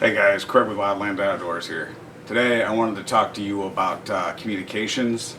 Hey guys, Craig with Wildland Outdoors here. Today I wanted to talk to you about communications,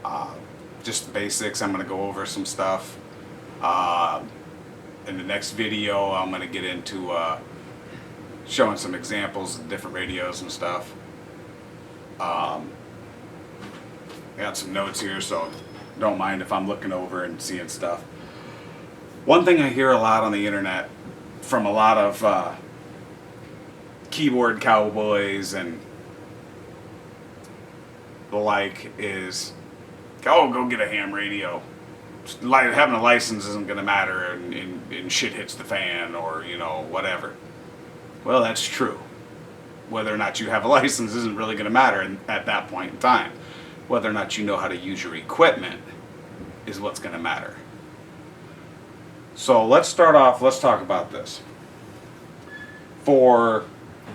uh, just the basics. I'm going to go over some stuff. Uh, in the next video I'm going to get into showing some examples of different radios and stuff. I got some notes here, so don't mind if I'm looking over and seeing stuff. One thing I hear a lot on the internet from a lot of keyboard cowboys and the like is, oh, go get a ham radio. Having a license isn't going to matter, and shit hits the fan, or whatever. Well, that's true. Whether or not you have a license isn't really going to matter at that point in time. Whether or not you know how to use your equipment is what's going to matter. So let's start off. Let's talk about this. For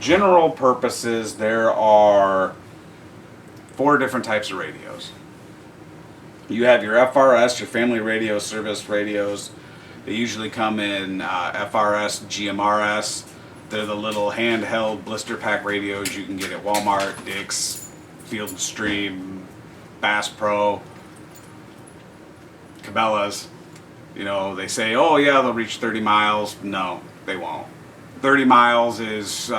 general purposes, there are 4 different types of radios. You have your FRS, your Family Radio Service radios. They usually come in FRS, GMRS. They're the little handheld blister pack radios you can get at Walmart, Dick's, Field & Stream, Bass Pro, Cabela's. They say, oh yeah, they'll reach 30 miles. No, they won't. 30 miles is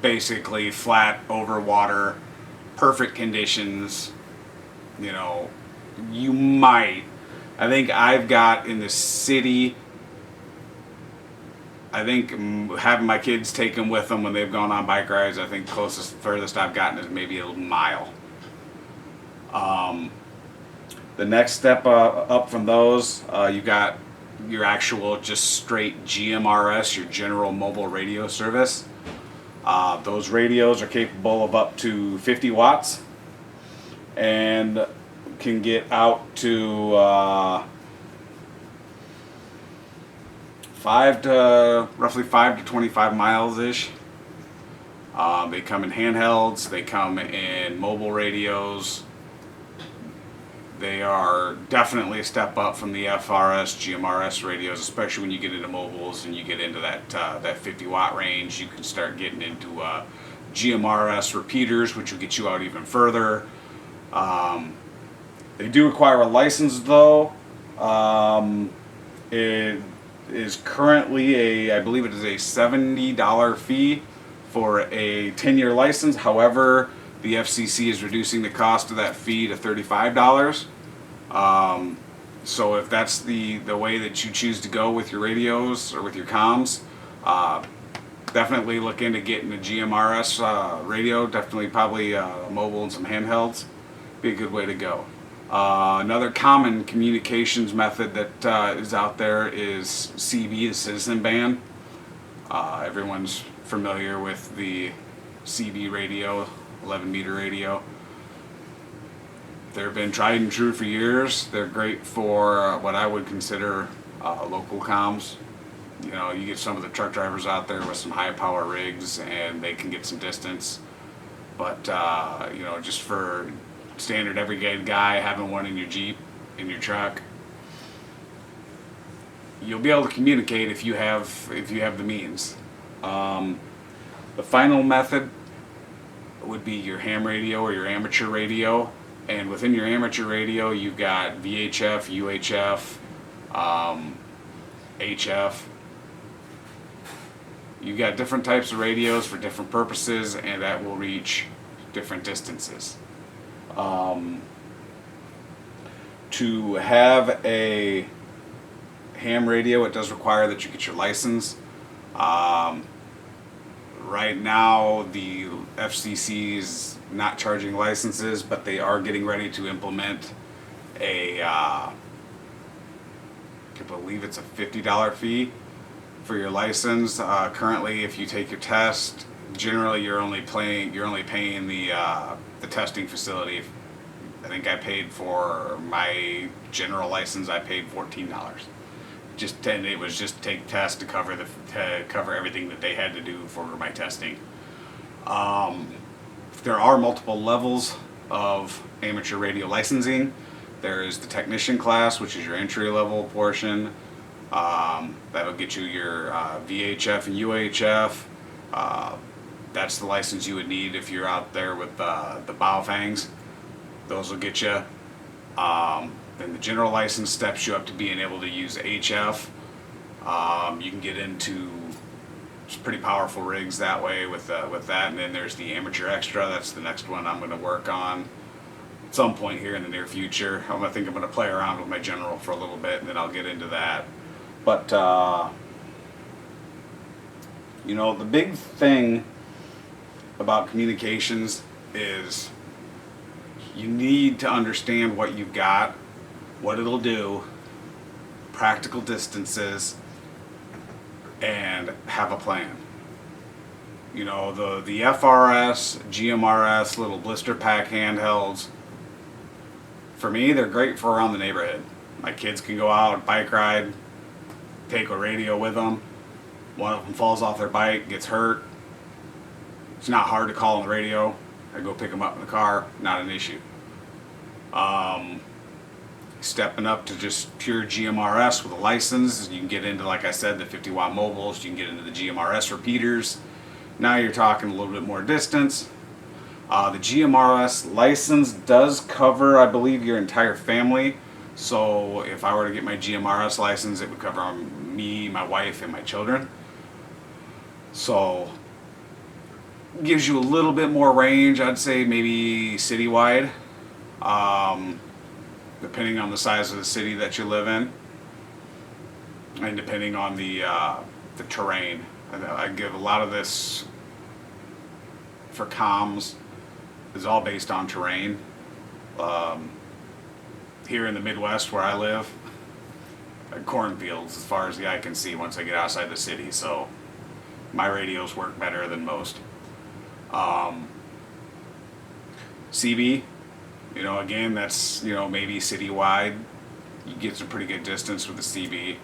basically flat over water, perfect conditions. You might. I think I've got in the city, I think having my kids take them with them when they've gone on bike rides, I think furthest I've gotten is maybe a mile. The next step up from those, you got your actual just straight GMRS, your General Mobile Radio Service. Those radios are capable of up to 50 watts and can get out to roughly 5 to 25 miles ish. They come in handhelds, they come in mobile radios. They are definitely a step up from the FRS, GMRS radios, especially when you get into mobiles and you get into that 50 watt range. You can start getting into GMRS repeaters, which will get you out even further. They do require a license, though. It is currently I believe it is a $70 fee for a 10-year license. However, the FCC is reducing the cost of that fee to $35. So if that's the way that you choose to go with your radios or with your comms, definitely look into getting a GMRS radio. Definitely probably mobile and some handhelds. Be a good way to go. Another common communications method that is out there is CB, the Citizen Band. Everyone's familiar with the CB radio, 11-meter radio. They've been tried and true for years. They're great for what I would consider local comms. You get some of the truck drivers out there with some high power rigs and they can get some distance. But just for standard everyday guy having one in your Jeep, in your truck, you'll be able to communicate if you have the means. The final method would be your ham radio or your amateur radio, and within your amateur radio you've got VHF, UHF, HF. You've got different types of radios for different purposes, and that will reach different distances. To have a ham radio, it does require that you get your license. Right now, the FCC is not charging licenses, but they are getting ready to implement I believe it's a $50 fee for your license. Currently, if you take your test, generally you're only paying the testing facility. I think I paid for my general license. I paid $14. It was just take tests to cover everything that they had to do for my testing. There are multiple levels of amateur radio licensing. There is the technician class, which is your entry level portion. That'll get you your VHF and UHF. That's the license you would need if you're out there with the Baofangs. Those will get you. Then the general license steps you up to being able to use HF. You can get into some pretty powerful rigs that way with that. And then there's the amateur extra. That's the next one I'm going to work on at some point here in the near future. I think I'm going to play around with my general for a little bit, and then I'll get into that. But you know, the big thing about communications is you need to understand what you've got, what it'll do, practical distances, and have a plan. You know, the FRS, GMRS, little blister pack handhelds, for me, they're great for around the neighborhood. My kids can go out, bike ride, take a radio with them. One of them falls off their bike, gets hurt. It's not hard to call on the radio. I go pick them up in the car, not an issue. Stepping up to just pure GMRS with a license, you can get into, like I said, the 50 watt mobiles, you can get into the GMRS repeaters. Now you're talking a little bit more distance. The GMRS license does cover, I believe, your entire family. So if I were to get my GMRS license, it would cover me, my wife, and my children. So gives you a little bit more range, I'd say maybe citywide, depending on the size of the city that you live in, and depending on the terrain. I give a lot of this for comms is all based on terrain. Here in the Midwest where I live, cornfields as far as the eye can see once I get outside the city, so my radios work better than most. CB, you know, again, that's, you know, maybe citywide. You get some pretty good distance with the CB.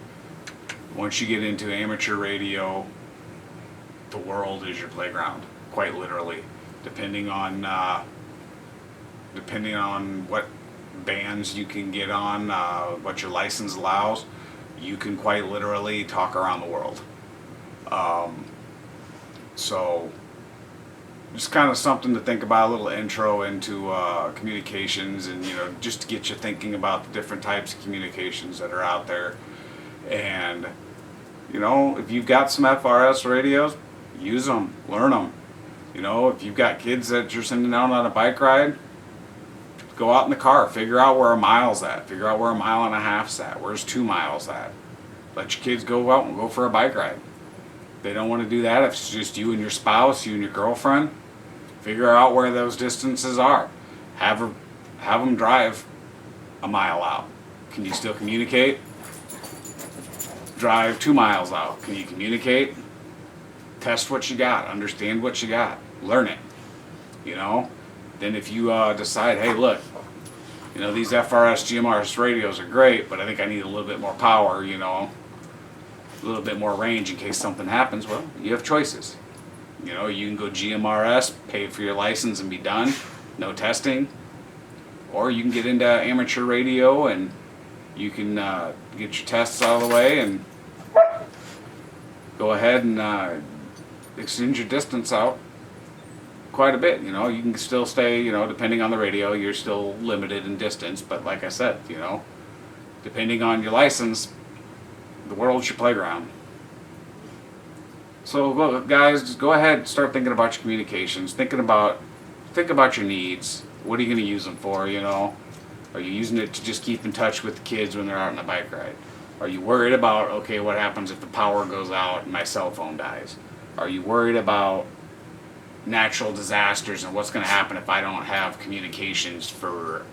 Once you get into amateur radio, the world is your playground, quite literally. Depending on what bands you can get on, what your license allows, you can quite literally talk around the world. So just kind of something to think about, a little intro into communications, and, you know, just to get you thinking about the different types of communications that are out there. And, you know, if you've got some FRS radios, use them, learn them. You know, if you've got kids that you're sending out on a bike ride, go out in the car, figure out where a mile's at, figure out where a mile and a half's at, where's 2 miles at. Let your kids go out and go for a bike ride. If they don't want to do that, if it's just you and your spouse, you and your girlfriend, figure out where those distances are. Have them drive a mile out. Can you still communicate? Drive 2 miles out. Can you communicate? Test what you got. Understand what you got. Learn it. You know? Then if you decide, hey, look, you know, these FRS, GMRS radios are great, but I think I need a little bit more power, you know, a little bit more range in case something happens, well, you have choices. You know, you can go GMRS, pay for your license and be done, no testing. Or you can get into amateur radio and you can get your tests out of the way and go ahead and extend your distance out quite a bit. You know, you can still stay, you know, depending on the radio, you're still limited in distance, but like I said, you know, depending on your license, the world's your playground. So guys, just go ahead and start thinking about your communications, think about your needs. What are you going to use them for, you know? Are you using it to just keep in touch with the kids when they're out on a bike ride? Are you worried about, okay, what happens if the power goes out and my cell phone dies? Are you worried about natural disasters and what's going to happen if I don't have communications for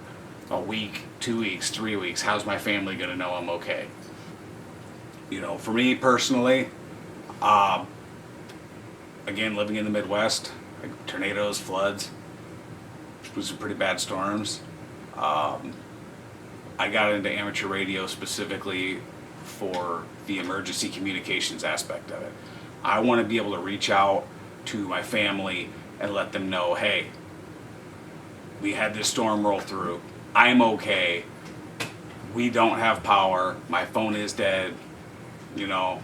a week, 2 weeks, 3 weeks? How's my family going to know I'm okay? You know, for me personally, again, living in the Midwest, like tornadoes, floods, with some pretty bad storms, I got into amateur radio specifically for the emergency communications aspect of it. I want to be able to reach out to my family and let them know, hey, we had this storm roll through, I'm okay, we don't have power, my phone is dead, you know,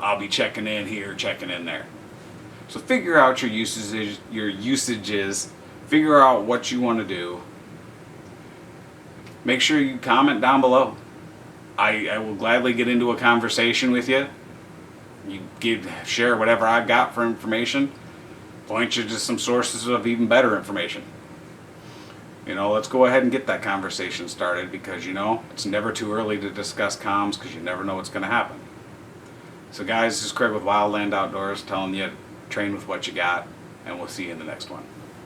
I'll be checking in here, checking in there. So figure out your usages, figure out what you want to do. Make sure you comment down below. I will gladly get into a conversation with you. Share whatever I've got for information. Point you to some sources of even better information. Let's go ahead and get that conversation started, because it's never too early to discuss comms, because you never know what's going to happen. So guys, this is Craig with Wildland Outdoors telling you, train with what you got, and we'll see you in the next one.